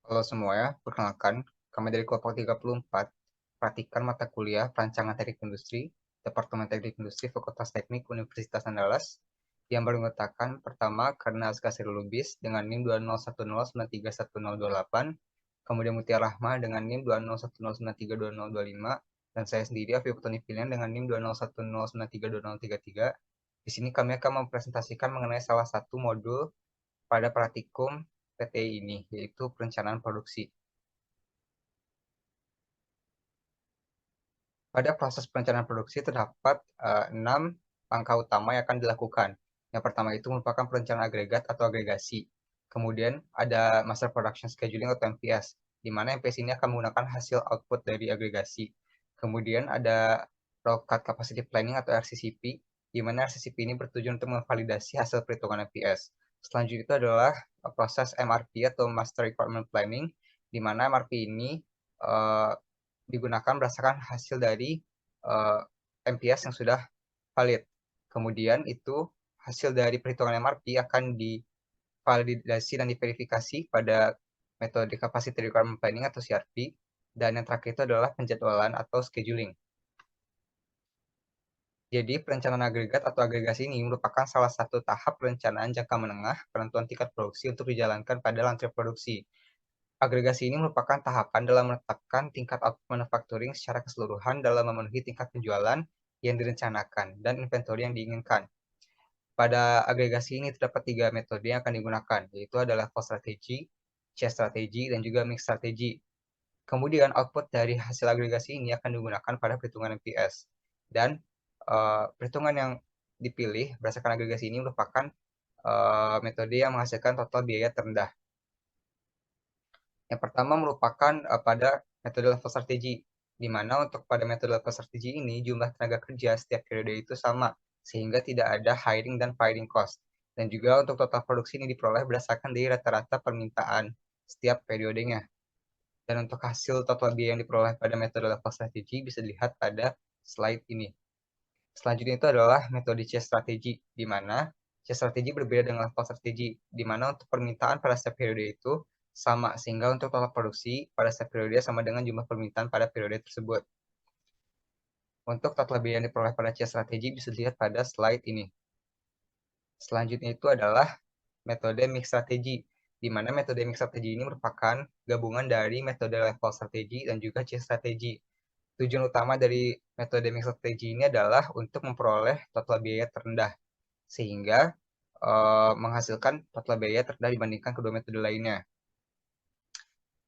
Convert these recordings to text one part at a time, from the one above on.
Halo semua ya, perkenalkan, kami dari kelompok 34, praktikan mata kuliah Perancangan Teknik Industri, Departemen Teknik Industri, Fakultas Teknik, Universitas Andalas, yang beranggotakan pertama karena Azkasir Lubis dengan NIM 2010931028, kemudian Mutia Rahma dengan NIM 2010932025, dan saya sendiri Afi Putoni Pilihan dengan NIM 2010932033. Di sini kami akan mempresentasikan mengenai salah satu modul pada praktikum PTI ini, yaitu perencanaan produksi. Pada proses perencanaan produksi terdapat 6 langkah utama yang akan dilakukan. Yang pertama itu merupakan perencanaan agregat atau agregasi. Kemudian ada Master Production Scheduling atau MPS, di mana MPS ini akan menggunakan hasil output dari agregasi. Kemudian ada Rough Capacity Planning atau RCCP, di mana RCCP ini bertujuan untuk memvalidasi hasil perhitungan MPS. Selanjutnya itu adalah proses MRP atau Master Requirement Planning, di mana MRP ini uh, digunakan berdasarkan hasil dari MPS yang sudah valid. Kemudian itu hasil dari perhitungan MRP akan divalidasi dan diverifikasi pada metode Capacity Requirement Planning atau CRP. Dan yang terakhir itu adalah penjadwalan atau scheduling. Jadi perencanaan agregat atau agregasi ini merupakan salah satu tahap perencanaan jangka menengah penentuan tingkat produksi untuk dijalankan pada rantai produksi. Agregasi ini merupakan tahapan dalam menetapkan tingkat output manufacturing secara keseluruhan dalam memenuhi tingkat penjualan yang direncanakan dan inventory yang diinginkan. Pada agregasi ini terdapat 3 metode yang akan digunakan, yaitu adalah cost strategy, chase strategy, dan juga mix strategy. Kemudian output dari hasil agregasi ini akan digunakan pada perhitungan MPS. Dan perhitungan yang dipilih berdasarkan agregasi ini merupakan metode yang menghasilkan total biaya terendah. Yang pertama merupakan pada metode level strategi, di mana untuk pada metode level strategi ini jumlah tenaga kerja setiap periode itu sama, sehingga tidak ada hiring dan firing cost. Dan juga untuk total produksi ini diperoleh berdasarkan dari rata-rata permintaan setiap periodenya. Dan untuk hasil total biaya yang diperoleh pada metode level strategi bisa dilihat pada slide ini. Selanjutnya itu adalah metode chase strategi, di mana chase strategi berbeda dengan level strategi, di mana untuk permintaan pada setiap periode itu sama, sehingga untuk total produksi pada setiap periode sama dengan jumlah permintaan pada periode tersebut. Untuk total biaya yang diperoleh pada chase strategi bisa dilihat pada slide ini. Selanjutnya itu adalah metode mix strategi, di mana metode mix strategi ini merupakan gabungan dari metode level strategi dan juga chase strategi. Tujuan utama dari metode mix strategi ini adalah untuk memperoleh total biaya terendah, sehingga menghasilkan total biaya terendah dibandingkan kedua metode lainnya.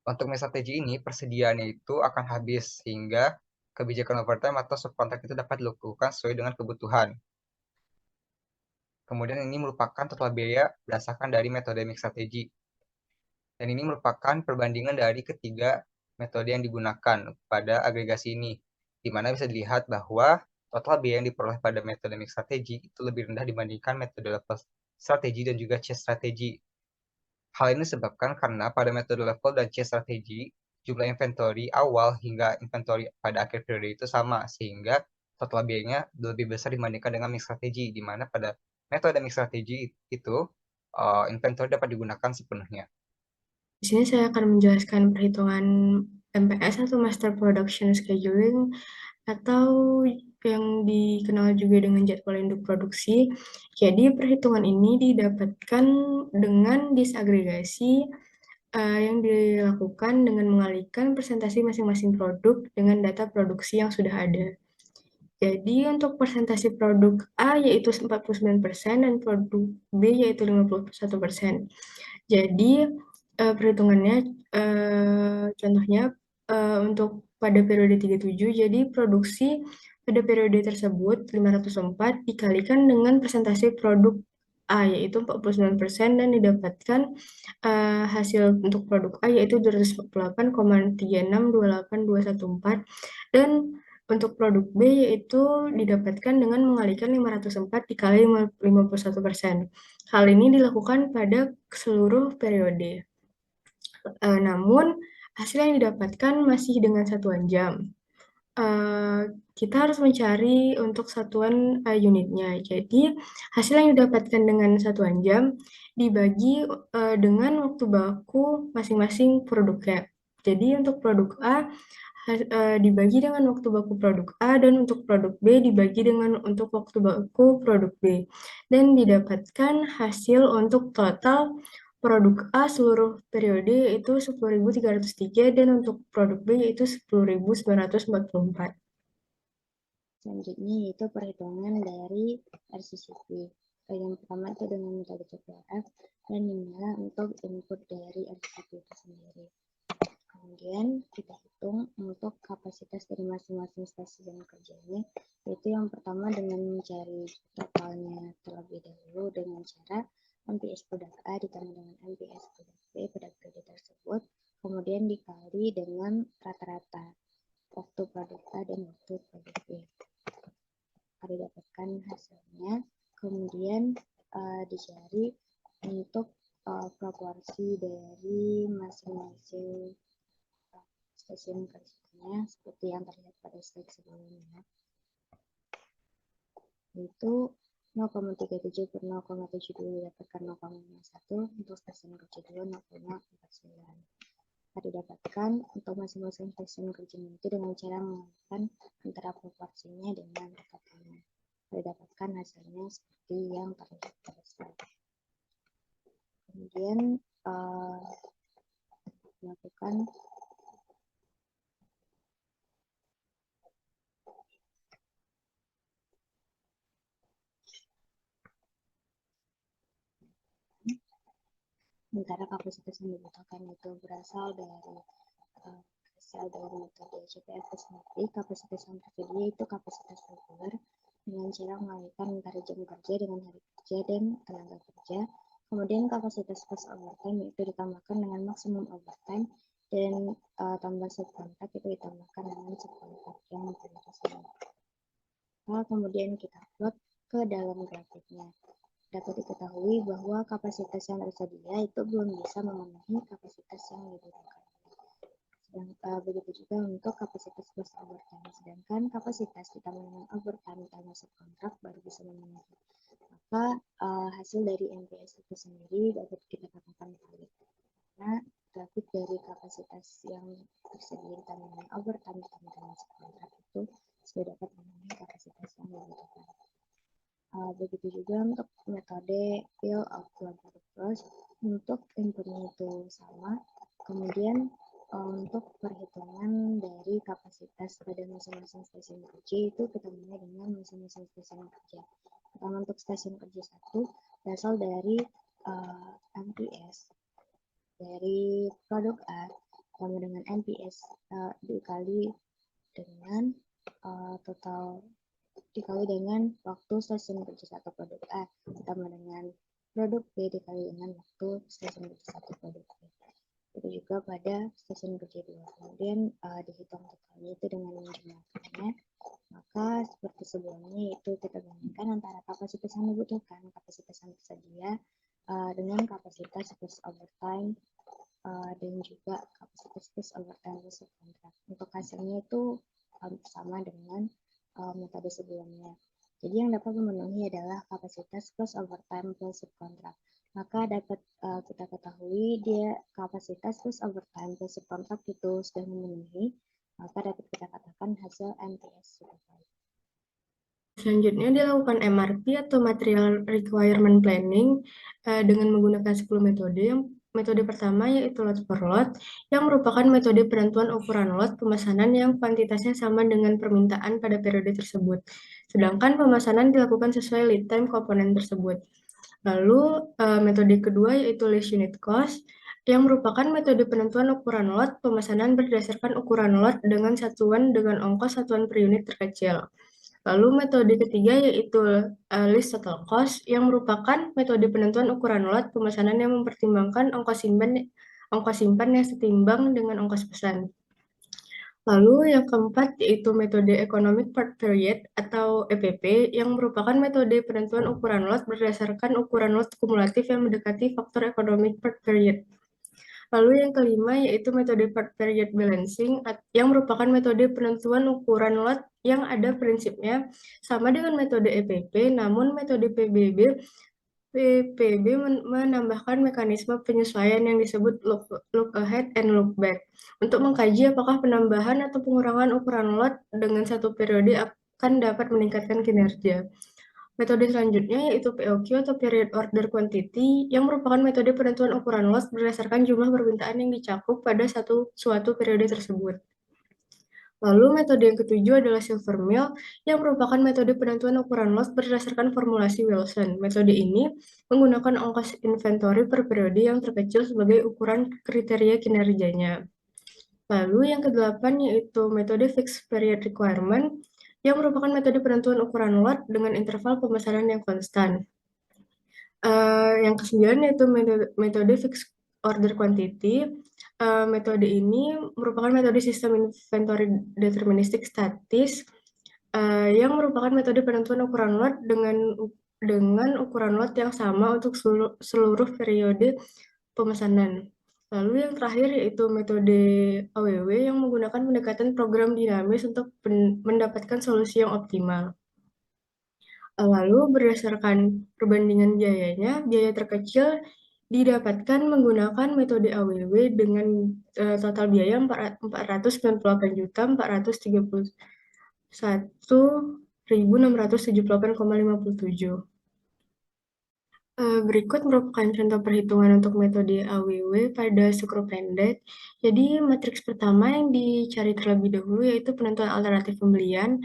Untuk mix strategi ini, persediaannya itu akan habis, sehingga kebijakan overtime atau subkontrak itu dapat dilakukan sesuai dengan kebutuhan. Kemudian ini merupakan total biaya berdasarkan dari metode mix strategi. Dan ini merupakan perbandingan dari ketiga metode yang digunakan pada agregasi ini, di mana bisa dilihat bahwa total biaya yang diperoleh pada metode mix strategi itu lebih rendah dibandingkan metode level strategi dan juga chase strategi. Hal ini disebabkan karena pada metode level dan chase strategi, jumlah inventory awal hingga inventory pada akhir periode itu sama, sehingga total biayanya lebih besar dibandingkan dengan mix strategi, di mana pada metode mix strategi itu inventory dapat digunakan sepenuhnya. Di sini saya akan menjelaskan perhitungan MPS atau Master Production Scheduling atau yang dikenal juga dengan jadwal induk produksi. Jadi perhitungan ini didapatkan dengan disagregasi yang dilakukan dengan mengalihkan presentasi masing-masing produk dengan data produksi yang sudah ada. Jadi untuk presentasi produk A yaitu 49% dan produk B yaitu 51%. Jadi perhitungannya contohnya untuk pada periode 37, jadi produksi pada periode tersebut 504 dikalikan dengan presentasi produk A yaitu 49% dan didapatkan hasil untuk produk A yaitu 248,362814 dan untuk produk B yaitu didapatkan dengan mengalihkan 504 dikali 51%. Hal ini dilakukan pada seluruh periode. Namun hasil yang didapatkan masih dengan satuan jam. kita harus mencari untuk satuan unitnya. Jadi, hasil yang didapatkan dengan satuan jam dibagi dengan waktu baku masing-masing produknya. Jadi, untuk produk A dibagi dengan waktu baku produk A dan untuk produk B dibagi dengan untuk waktu baku produk B. Dan didapatkan hasil untuk total produk A seluruh periode yaitu 10.303 dan untuk produk B yaitu 10.944. Selanjutnya yaitu perhitungan dari RCCP. Yang pertama itu dengan metode CPRF dan dimana untuk input dari RCCP itu sendiri. Kemudian kita hitung untuk kapasitas dari masing-masing stasiun kerjanya, yaitu yang pertama dengan mencari totalnya terlebih dahulu dengan cara MPS produk A ditambah dengan MPS produk B pada periode tersebut, kemudian dikali dengan rata-rata waktu produk A dan waktu produk B. Didapatkan hasilnya, kemudian dicari untuk proporsi dari masing-masing stasiun kerjanya seperti yang terlihat pada slide sebelumnya, yaitu 0,37 per 0,72 didapatkan 0,1, untuk stasiun kerja 2 0,49. Didapatkan untuk masing-masing stasiun kerja itu dengan cara mengalihkan antara proporsinya dengan totalnya. Didapatkan hasilnya seperti yang terlihat pada slide. Kemudian melakukan antara kapasitas yang dibutuhkan itu berasal dari metode CPF sendiri. Kapasitas yang tersedia itu kapasitas reguler dengan cara mengalihkan antara jam kerja dengan hari kerja dan tenaga kerja. Kemudian kapasitas plus overtime itu ditambahkan dengan maksimum overtime dan tambah subkontrak itu ditambahkan dengan subkontrak yang tersebut. Kemudian kita plot ke dalam grafiknya. Dapat diketahui bahwa kapasitas yang tersedia itu belum bisa memenuhi kapasitas yang dibutuhkan. Begitu juga untuk kapasitas plus overtime. Sedangkan kapasitas ditambah dengan overtime tambah subkontrak baru bisa memenuhi. Maka hasil dari MPS itu sendiri dapat kita katakan valid. Karena grafik dari kapasitas yang tersedia ditambah dengan overtime ditambah dengan subkontrak itu sudah dapat memenuhi kapasitas yang dibutuhkan. Begitu juga untuk metode fill of approach, untuk inputnya itu sama, kemudian untuk perhitungan dari kapasitas pada masing-masing stasiun kerja itu kita mulai dengan masing-masing stasiun kerja. Pertama untuk stasiun kerja 1 berasal dari MPS dari produk A sama dengan MPS dikali dengan total dikali dengan waktu stasiun kerja 1 produk A ditambah dengan produk B dikali dengan waktu stasiun kerja 1 produk B. Itu juga pada stasiun kerja 2. Kemudian dihitung totalnya itu dengan menjumlahkannya. Maka seperti sebelumnya itu kita bandingkan antara kapasitas yang dibutuhkan, kapasitas yang tersedia dengan kapasitas plus overtime dan juga kapasitas plus overtime plus subkontrak. Untuk hasilnya itu sama dengan metode sebelumnya. Jadi yang dapat memenuhi adalah kapasitas plus overtime plus subkontrak. Maka dapat kita ketahui dia kapasitas plus overtime plus subkontrak itu sudah memenuhi, maka dapat kita katakan hasil MTS sudah baik. Selanjutnya dilakukan MRP atau Material Requirement Planning dengan menggunakan 10 metode. Metode pertama yaitu lot per lot, yang merupakan metode penentuan ukuran lot pemesanan yang kuantitasnya sama dengan permintaan pada periode tersebut. Sedangkan pemesanan dilakukan sesuai lead time komponen tersebut. Lalu metode kedua yaitu list unit cost, yang merupakan metode penentuan ukuran lot pemesanan berdasarkan ukuran lot dengan satuan dengan ongkos satuan per unit terkecil. Lalu metode ketiga yaitu list total cost, yang merupakan metode penentuan ukuran lot pemesanan yang mempertimbangkan ongkos simpan yang setimbang dengan ongkos pesan. Lalu yang keempat yaitu metode Economic Part Period atau EPP, yang merupakan metode penentuan ukuran lot berdasarkan ukuran lot kumulatif yang mendekati faktor Economic Part Period. Lalu yang kelima yaitu metode part period balancing yang merupakan metode penentuan ukuran lot yang ada prinsipnya sama dengan metode EPP, namun metode PPB menambahkan mekanisme penyesuaian yang disebut look ahead and look back untuk mengkaji apakah penambahan atau pengurangan ukuran lot dengan satu periode akan dapat meningkatkan kinerja. Metode selanjutnya yaitu POQ atau Period Order Quantity yang merupakan metode penentuan ukuran loss berdasarkan jumlah permintaan yang dicakup pada suatu periode tersebut. Lalu metode yang ketujuh adalah Silver Mill yang merupakan metode penentuan ukuran loss berdasarkan formulasi Wilson. Metode ini menggunakan ongkos inventory per periode yang terkecil sebagai ukuran kriteria kinerjanya. Lalu yang kedelapan yaitu metode Fixed Period Requirement yang merupakan metode penentuan ukuran lot dengan interval pemesanan yang konstan. Yang kesembilan yaitu metode Fixed Order Quantity. Metode ini merupakan metode sistem inventory deterministic statis yang merupakan metode penentuan ukuran lot dengan ukuran lot yang sama untuk seluruh periode pemesanan. Lalu yang terakhir yaitu metode AWW yang menggunakan pendekatan program dinamis untuk mendapatkan solusi yang optimal. Lalu berdasarkan perbandingan biayanya, biaya terkecil didapatkan menggunakan metode AWW dengan total biaya 498.431.678,57. Berikut merupakan contoh perhitungan untuk metode AWW pada skru pendek. Jadi matriks pertama yang dicari terlebih dahulu yaitu penentuan alternatif pembelian.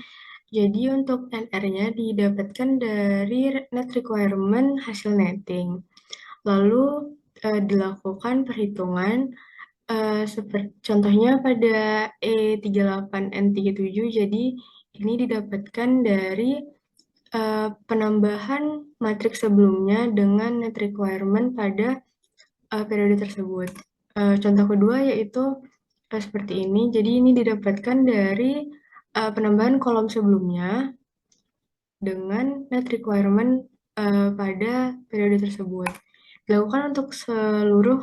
Jadi untuk NR-nya didapatkan dari net requirement hasil netting. Lalu dilakukan perhitungan seperti contohnya pada E38N37. Jadi ini didapatkan dari penambahan matriks sebelumnya dengan net requirement pada periode tersebut. Contoh kedua yaitu seperti ini. Jadi ini didapatkan dari penambahan kolom sebelumnya dengan net requirement pada periode tersebut. Dilakukan untuk seluruh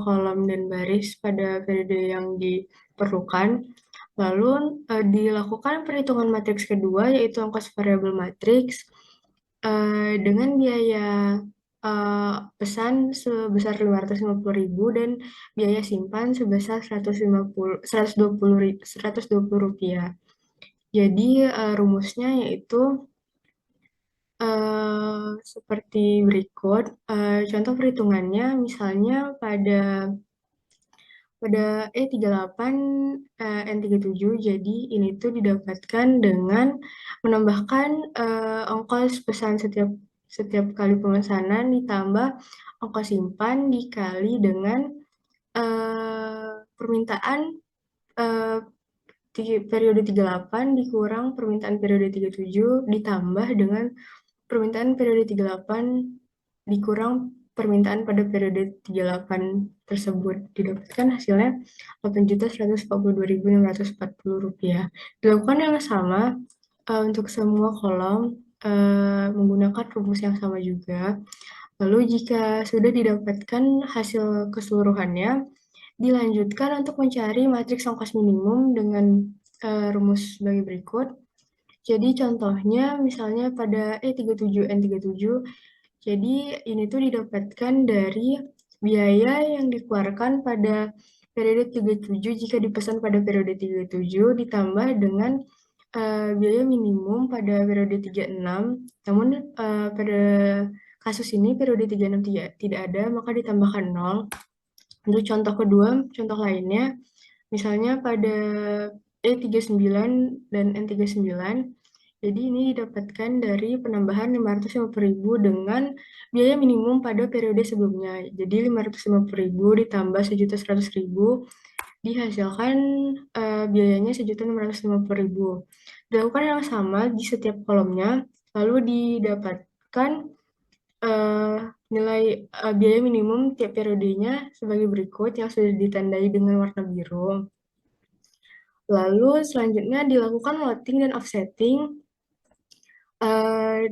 kolom dan baris pada periode yang diperlukan. Lalu dilakukan perhitungan matriks kedua yaitu ongkos variabel matriks dengan biaya pesan sebesar 550.000 dan biaya simpan sebesar 120 rupiah. Jadi rumusnya yaitu seperti berikut. Contoh perhitungannya misalnya pada E38 N37, jadi ini tuh didapatkan dengan menambahkan ongkos pesan setiap kali pemesanan ditambah ongkos simpan dikali dengan permintaan periode 38 dikurang permintaan periode 37 ditambah dengan permintaan periode 38 dikurang permintaan pada periode 38 tersebut. Didapatkan hasilnya Rp8.142.640. Dilakukan yang sama untuk semua kolom menggunakan rumus yang sama juga. Lalu jika sudah didapatkan hasil keseluruhannya, dilanjutkan untuk mencari matriks ongkos minimum dengan rumus sebagai berikut. Jadi contohnya misalnya pada E37N37, jadi ini tuh didapatkan dari biaya yang dikeluarkan pada periode 37 jika dipesan pada periode 37 ditambah dengan biaya minimum pada periode 36. Namun pada kasus ini periode 36 tidak ada, maka ditambahkan 0. Untuk contoh kedua, contoh lainnya, misalnya pada E39 dan N39, jadi ini didapatkan dari penambahan 550.000 dengan biaya minimum pada periode sebelumnya. Jadi 550.000 ditambah 1.100.000 dihasilkan biayanya 1.650.000. Dilakukan yang sama di setiap kolomnya, lalu didapatkan nilai biaya minimum tiap periodenya sebagai berikut yang sudah ditandai dengan warna biru. Lalu selanjutnya dilakukan loading dan offsetting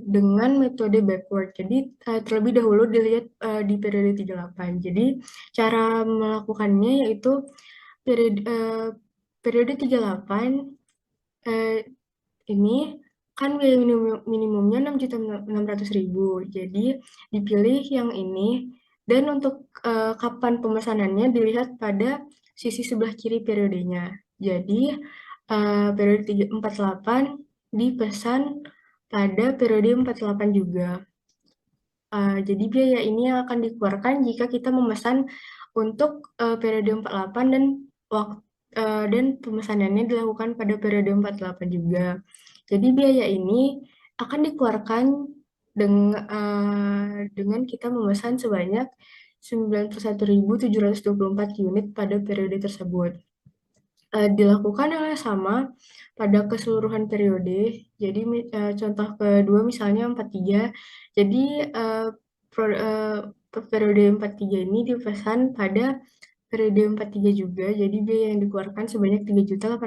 dengan metode backward. Jadi terlebih dahulu dilihat di periode 38. Jadi cara melakukannya yaitu periode 38 ini kan biaya minimumnya 6.600.000. Jadi dipilih yang ini dan untuk kapan pemesanannya dilihat pada sisi sebelah kiri periodenya. Jadi periode 48 dipesan pada periode 48 juga. Jadi biaya ini akan dikeluarkan jika kita memesan untuk periode 48 dan pemesanannya dilakukan pada periode 48 juga. Jadi biaya ini akan dikeluarkan dengan kita memesan sebanyak 91.724 unit pada periode tersebut. Dilakukan hal yang sama pada keseluruhan periode. Jadi contoh kedua misalnya 43. Jadi periode 43 ini dipesan pada periode 43 juga. Jadi biaya yang dikeluarkan sebanyak 3.850.000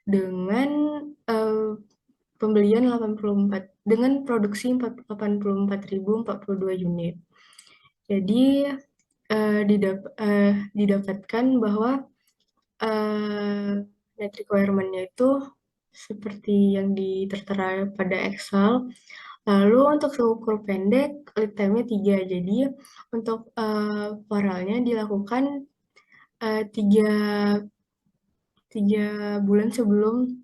dengan pembelian 84 dengan produksi 84.042 unit. Jadi didapatkan bahwa net requirement-nya itu seperti yang tertera pada Excel. Lalu untuk seukur pendek, lead time-nya 3. Jadi untuk foralnya dilakukan 3 bulan sebelum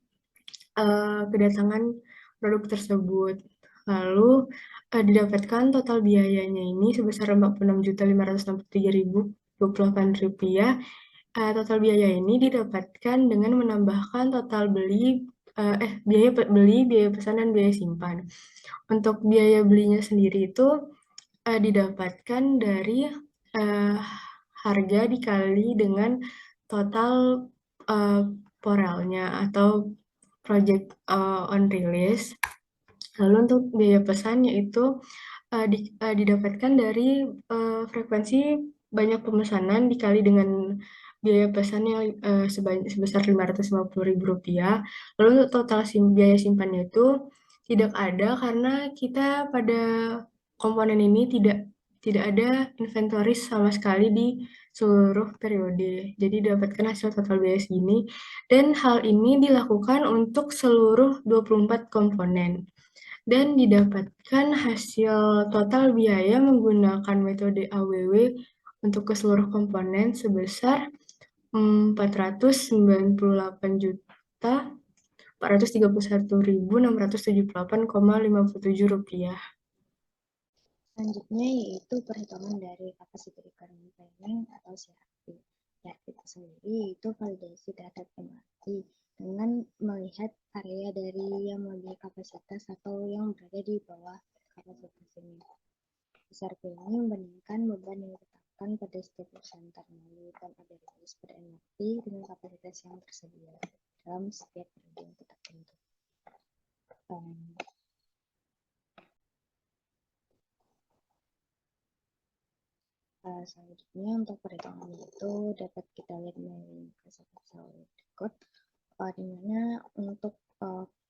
kedatangan produk tersebut. Lalu didapatkan total biayanya ini sebesar Rp46.563.028. Total biaya ini didapatkan dengan menambahkan total biaya beli, biaya pesan, dan biaya simpan. Untuk biaya belinya sendiri itu didapatkan dari harga dikali dengan total poralnya atau project on release. Lalu untuk biaya pesan yaitu didapatkan dari frekuensi banyak pemesanan dikali dengan biaya pesan yang sebesar Rp550.000. Lalu untuk total biaya simpannya itu tidak ada karena kita pada komponen ini tidak ada inventoris sama sekali di seluruh periode. Jadi dapatkan hasil total biaya segini dan hal ini dilakukan untuk seluruh 24 komponen. Dan didapatkan hasil total biaya menggunakan metode AWW untuk ke seluruh komponen sebesar Rp439.431.678,57 Selanjutnya yaitu perhitungan dari capacity requirement planning atau CRP. CRP itu sendiri itu validasi terhadap MRP dengan melihat area dari yang melebihi kapasitas atau yang berada di bawah kapasitas ini. CRP ini membandingkan beban yang ditetapkan pada setiap center melalui plan ada rilis pada MRP dengan kapasitas yang tersedia dalam setiap periode yang kita tentu. Selanjutnya untuk perhitungan itu dapat kita lihat melalui Excel berikut, di mana untuk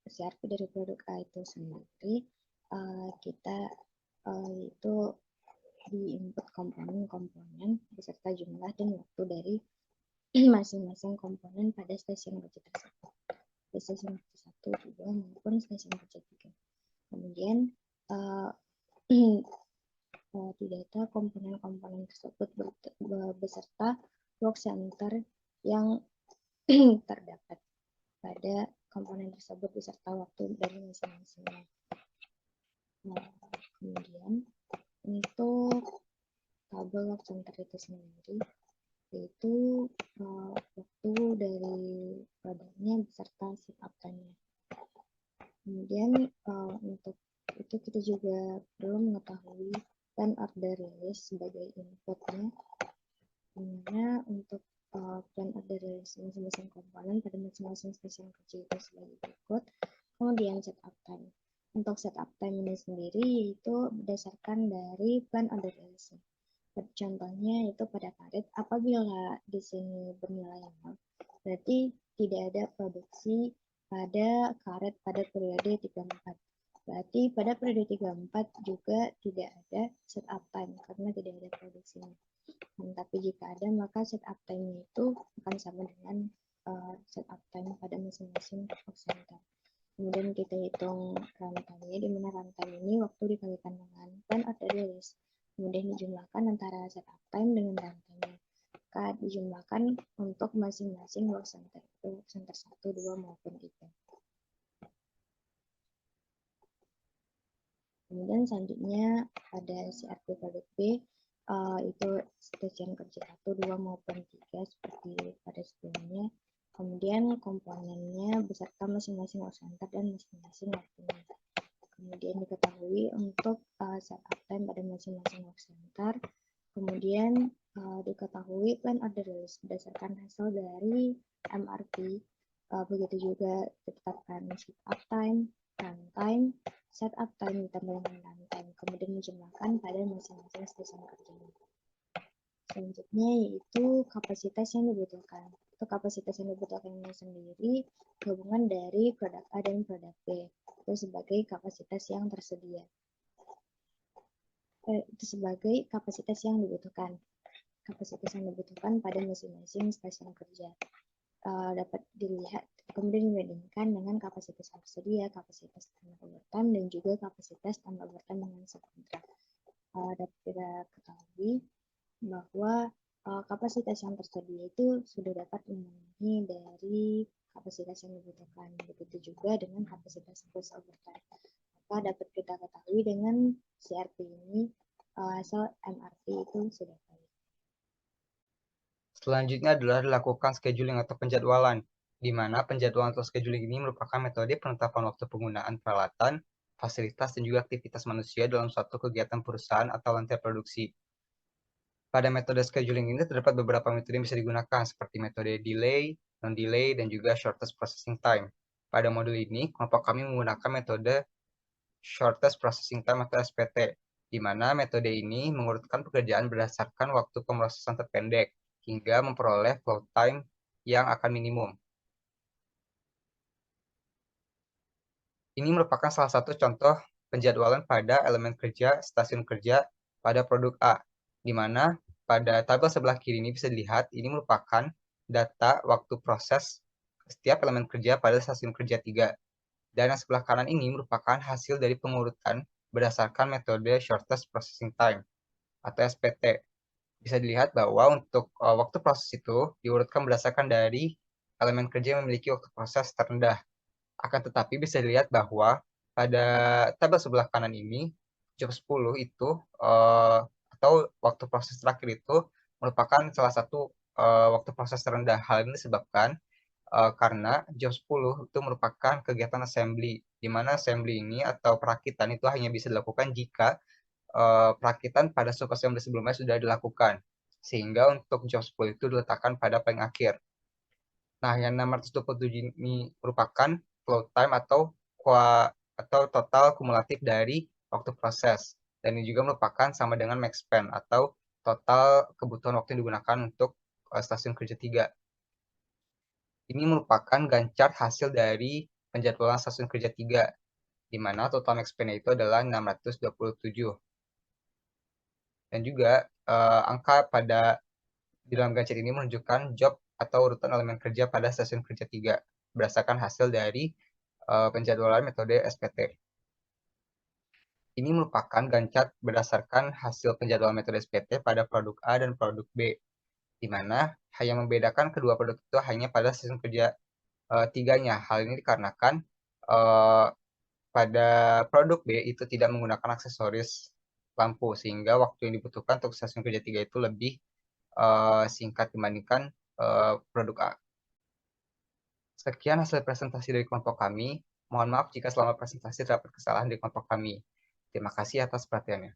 CRP dari produk A itu sendiri kita itu di input komponen-komponen beserta jumlah dan waktu dari masing-masing komponen pada stasiun kerja tersebut, di stasiun kerja 1, 2 maupun stasiun kerja 3. Kemudian di data komponen-komponen tersebut beserta work center yang terdapat pada komponen tersebut beserta waktu dari masing-masingnya. Kemudian untuk tabel work center itu sendiri yaitu waktu dari produknya beserta setup time-nya. Kemudian untuk itu kita juga perlu mengetahui plan order release sebagai inputnya, dimana untuk plan order release masing-masing komponen pada masing-masing stasiun kerja itu sebagai berikut. Kemudian setup time. Untuk setup time ini sendiri yaitu berdasarkan dari plan order release. Contohnya itu pada karet, apabila di sini bernilai 0, berarti tidak ada produksi pada karet pada periode 34. Berarti pada periode 34 juga tidak ada setup time karena tidak ada produksinya. Tapi jika ada, maka setup time itu akan sama dengan setup time pada masing-masing work center. Kemudian kita hitung rantainya, di mana rantai ini waktu dikalikan dengan plan order release. Kemudian dijumlahkan antara setup time dengan rantainya. Maka dijumlahkan untuk masing-masing work center, work center 1, 2, maupun 3. Kemudian selanjutnya pada CRP produk B, itu stasiun kerja 1, 2, maupun 3 seperti pada sebelumnya. Kemudian komponennya beserta masing-masing work center dan masing-masing waktunya. Kemudian diketahui untuk setup time pada masing-masing work center. Kemudian diketahui plan order release berdasarkan hasil dari MRP. Begitu juga ditetapkan setup time, runtime, setup time ditambah dengan runtime. Kemudian dijumlahkan pada masing-masing stasiun kerjanya. Selanjutnya yaitu kapasitas yang dibutuhkan. Untuk kapasitas yang dibutuhkan ini sendiri gabungan dari produk A dan produk B. Itu sebagai kapasitas yang tersedia. Itu sebagai kapasitas yang dibutuhkan. Kapasitas yang dibutuhkan pada masing-masing stasiun kerja. Dapat dilihat kemudian dibandingkan dengan kapasitas tersedia, kapasitas tambah overtime, dan juga kapasitas tambah overtime dengan subkontrak. Dapat kita ketahui bahwa kapasitas yang tersedia itu sudah dapat memenuhi dari kapasitas yang dibutuhkan. Begitu juga dengan kapasitas plus overtime. Maka dapat kita ketahui dengan CRP ini hasil MRP itu sudah baik. Selanjutnya adalah dilakukan scheduling atau penjadwalan, di mana penjadwalan atau scheduling ini merupakan metode penetapan waktu penggunaan peralatan, fasilitas, dan juga aktivitas manusia dalam suatu kegiatan perusahaan atau lantai produksi. Pada metode scheduling ini terdapat beberapa metode yang bisa digunakan, seperti metode delay, non-delay, dan juga shortest processing time. Pada modul ini, kelompok kami menggunakan metode shortest processing time atau SPT, di mana metode ini mengurutkan pekerjaan berdasarkan waktu pemrosesan terpendek, hingga memperoleh flow time yang akan minimum. Ini merupakan salah satu contoh penjadwalan pada elemen kerja stasiun kerja pada produk A, di mana pada tabel sebelah kiri ini bisa dilihat ini merupakan data waktu proses setiap elemen kerja pada stasiun kerja 3. Dan yang sebelah kanan ini merupakan hasil dari pengurutan berdasarkan metode shortest processing time atau SPT. Bisa dilihat bahwa untuk waktu proses itu diurutkan berdasarkan dari elemen kerja yang memiliki waktu proses terendah. Akan tetapi bisa dilihat bahwa pada tabel sebelah kanan ini, job 10 itu atau waktu proses terakhir itu merupakan salah satu waktu proses terendah. Hal ini disebabkan karena job 10 itu merupakan kegiatan assembly, di mana assembly ini atau perakitan itu hanya bisa dilakukan jika perakitan pada subassembly sebelumnya sudah dilakukan, sehingga untuk job 10 itu diletakkan pada paling akhir. Nah, yang 627 ini merupakan flow time atau total kumulatif dari waktu proses, dan ini juga merupakan sama dengan max span atau total kebutuhan waktu yang digunakan untuk stasiun kerja 3. Ini merupakan gancar hasil dari penjadwalan stasiun kerja 3, di mana total max span itu adalah 627. Dan juga angka pada di dalam gancar ini menunjukkan job atau urutan elemen kerja pada stasiun kerja 3 berdasarkan hasil dari penjadwalan metode SPT. Ini merupakan gancar berdasarkan hasil penjadwalan metode SPT pada produk A dan produk B, di mana yang membedakan kedua produk itu hanya pada stasiun kerja 3-nya. Hal ini dikarenakan pada produk B itu tidak menggunakan aksesoris lampu, sehingga waktu yang dibutuhkan untuk stasiun kerja 3 itu lebih singkat dibandingkan produk A. Sekian hasil presentasi dari kelompok kami. Mohon maaf jika selama presentasi terdapat kesalahan di kelompok kami. Terima kasih atas perhatiannya.